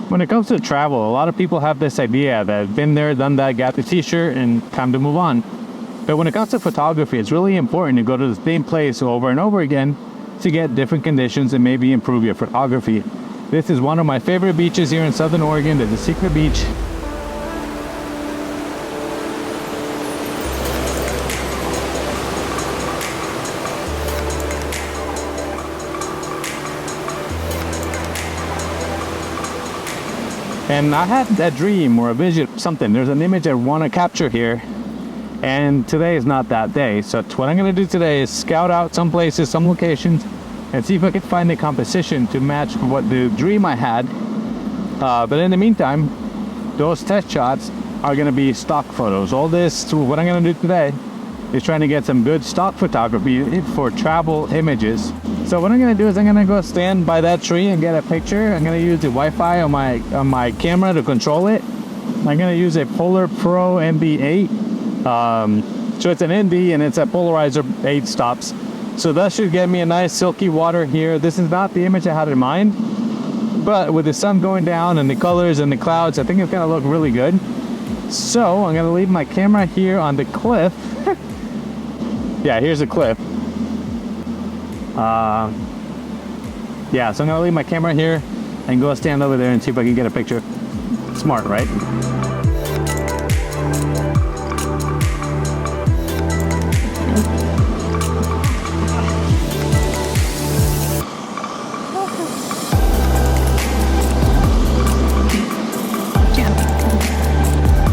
When it comes to travel, a lot of people have this idea that been there, done that, got the t-shirt, and time to move on. But when it comes to photography, it's really important to go to the same place over and over again to get different conditions and maybe improve your photography. This is one of my favorite beaches here in Southern Oregon. There's a secret beach. And I had that dream or a vision, something. There's an image I want to capture here. And today is not that day. So what I'm going to do today is scout out some places, some locations, and see if I can find a composition to match what the dream I had. But in the meantime, those test shots are going to be stock photos. All this, what I'm going to do today is trying to get some good stock photography for travel images. So what I'm going to do is I'm going to go stand by that tree and get a picture. I'm going to use the Wi-Fi on my camera to control it. I'm going to use a Polar Pro MB8. So it's an ND and it's a polarizer 8 stops. So that should get me a nice silky water here. This is not the image I had in mind, but with the sun going down and the colors and the clouds, I think it's going to look really good. So I'm going to leave my camera here on the cliff. Yeah, here's a cliff. Yeah, so I'm gonna leave my camera here and go stand over there and see if I can get a picture. Smart, right?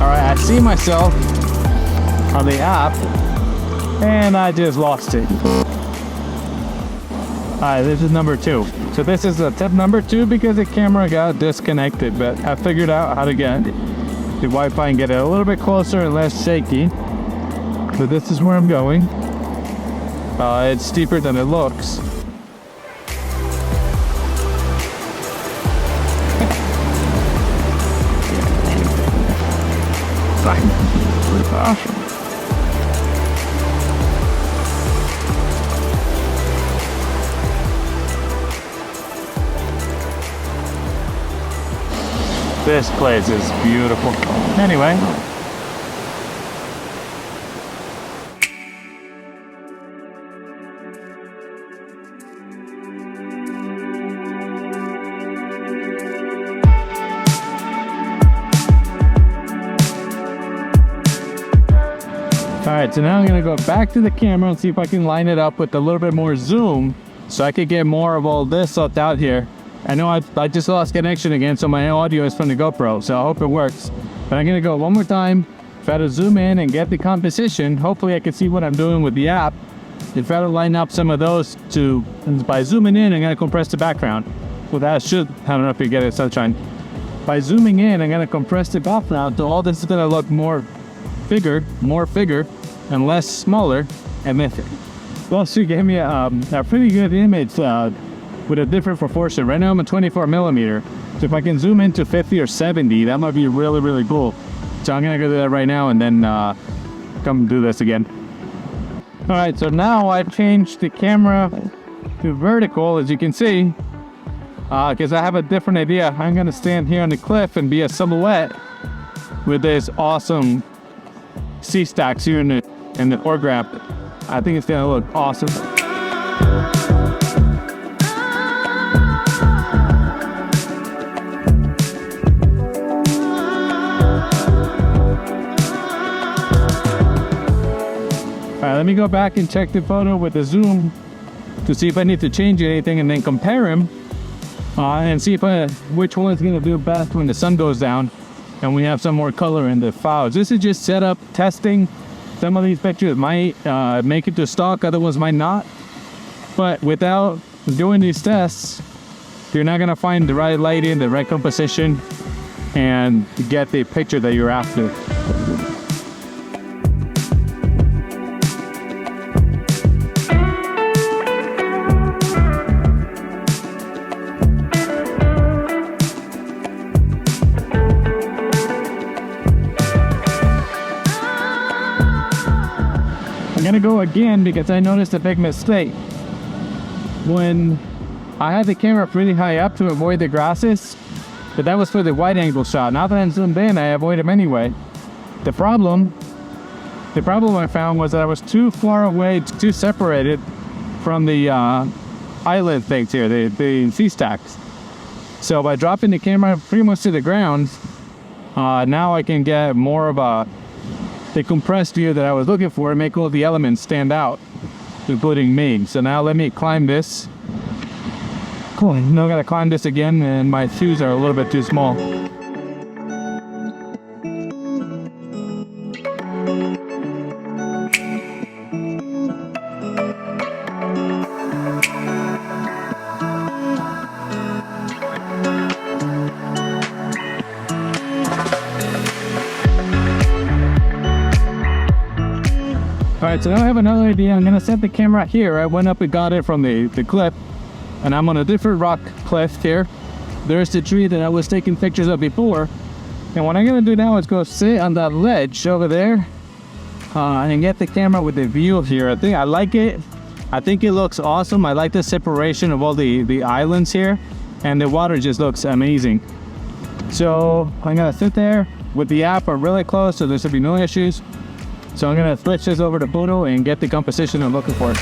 Alright, I see myself on the app and I just lost it. Alright, this is number 2. So this is tip number 2 because the camera got disconnected, but I figured out how to get the Wi-Fi and get it a little bit closer and less shaky. But this is where I'm going. It's steeper than it looks. Awesome. This place is beautiful. Anyway. Alright, so now I'm going to go back to the camera and see if I can line it up with a little bit more zoom so I could get more of all this out here. I know I just lost connection again, so my audio is from the GoPro, so I hope it works. But I'm going to go one more time, try to zoom in and get the composition. Hopefully I can see what I'm doing with the app. And try to line up some of those by zooming in, I'm going to compress the background. Well, that should, I don't know if you get it, sunshine. By zooming in, I'm going to compress the background, so all this is going to look more figure, and less smaller. And then also gave me a pretty good image with a different proportion. Right now I'm at 24 millimeter. So if I can zoom into 50 or 70, that might be really, really cool. So I'm gonna go do that right now and then come do this again. All right, so now I've changed the camera to vertical, as you can see, because I have a different idea. I'm gonna stand here on the cliff and be a silhouette with this awesome sea stacks here in the foreground. I think it's gonna look awesome. Alright, let me go back and check the photo with the zoom to see if I need to change anything and then compare them and see if which one is going to do best when the sun goes down and we have some more color in the files. This is just setup testing. Some of these pictures might make it to stock, other ones might not. But without doing these tests, you're not going to find the right lighting, the right composition, and get the picture that you're after. I'm gonna go again because I noticed a big mistake. When I had the camera pretty high up to avoid the grasses, But that was for the wide angle shot. Now that I'm zoomed in, I avoid them anyway. The problem I found was that I was too far away, too separated from the island things here, the sea stacks. So by dropping the camera pretty much to the ground, now I can get more of the compressed view that I was looking for and make all the elements stand out, including me. So now let me climb this. Cool, now I gotta climb this again, and my shoes are a little bit too small. Alright, so now I have another idea. I'm gonna set the camera here. I went up and got it from the cliff, and I'm on a different rock cliff here. There's the tree that I was taking pictures of before, and what I'm gonna do now is go sit on that ledge over there and get the camera with the view here. I like it. I think it looks awesome. I like the separation of all the islands here, and the water just looks amazing. So I'm gonna sit there with the app. Are really close, so there should be no issues. So I'm gonna switch this over to photo and get the composition I'm looking for.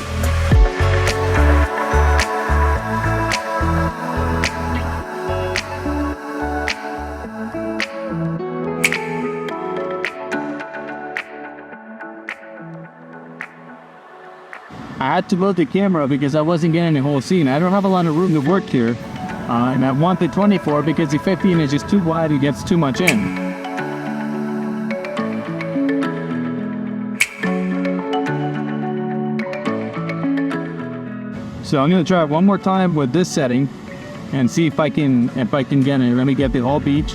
I had to load the camera because I wasn't getting the whole scene. I don't have a lot of room to work here. And I want the 24 because the 15 is just too wide, it gets too much in. So I'm gonna try it one more time with this setting and see if I can get it. Let me get the whole beach.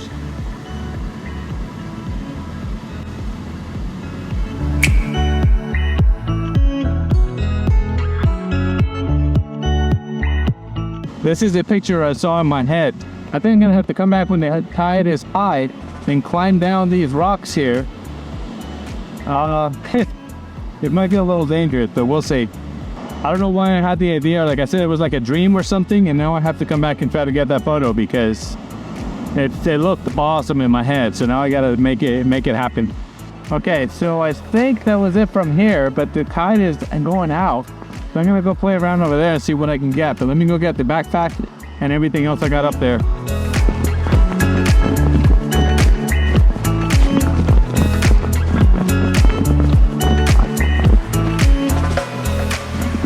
This is the picture I saw in my head. I think I'm gonna have to come back when the tide is high and climb down these rocks here. It might be a little dangerous, but we'll see. I don't know why I had the idea. Like I said, it was like a dream or something, and now I have to come back and try to get that photo because it looked awesome in my head. So now I gotta make it happen. Okay, so I think that was it from here, but the tide is going out. So I'm gonna go play around over there and see what I can get. But let me go get the backpack and everything else I got up there.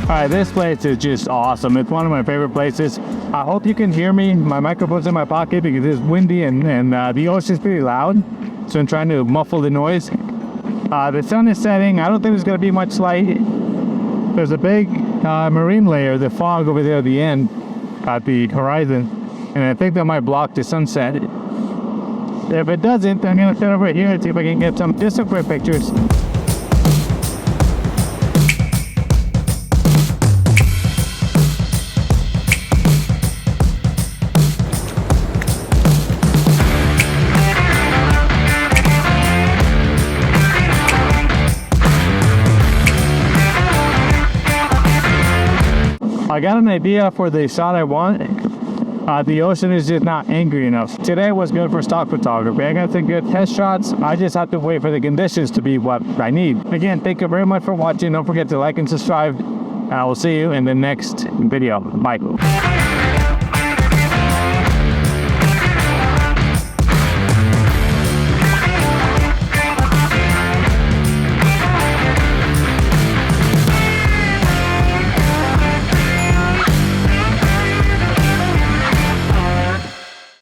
Alright, this place is just awesome. It's one of my favorite places. I hope you can hear me. My microphone's in my pocket because it's windy and the ocean's pretty loud. So I'm trying to muffle the noise. The sun is setting. I don't think there's going to be much light. There's a big marine layer, the fog over there at the end, at the horizon. And I think that might block the sunset. If it doesn't, I'm going to sit over here and see if I can get some distant quick pictures. I got an idea for the shot I want. The ocean is just not angry enough. Today was good for stock photography. I got some good test shots. I just have to wait for the conditions to be what I need. Again, thank you very much for watching. Don't forget to like and subscribe. I will see you in the next video. Bye.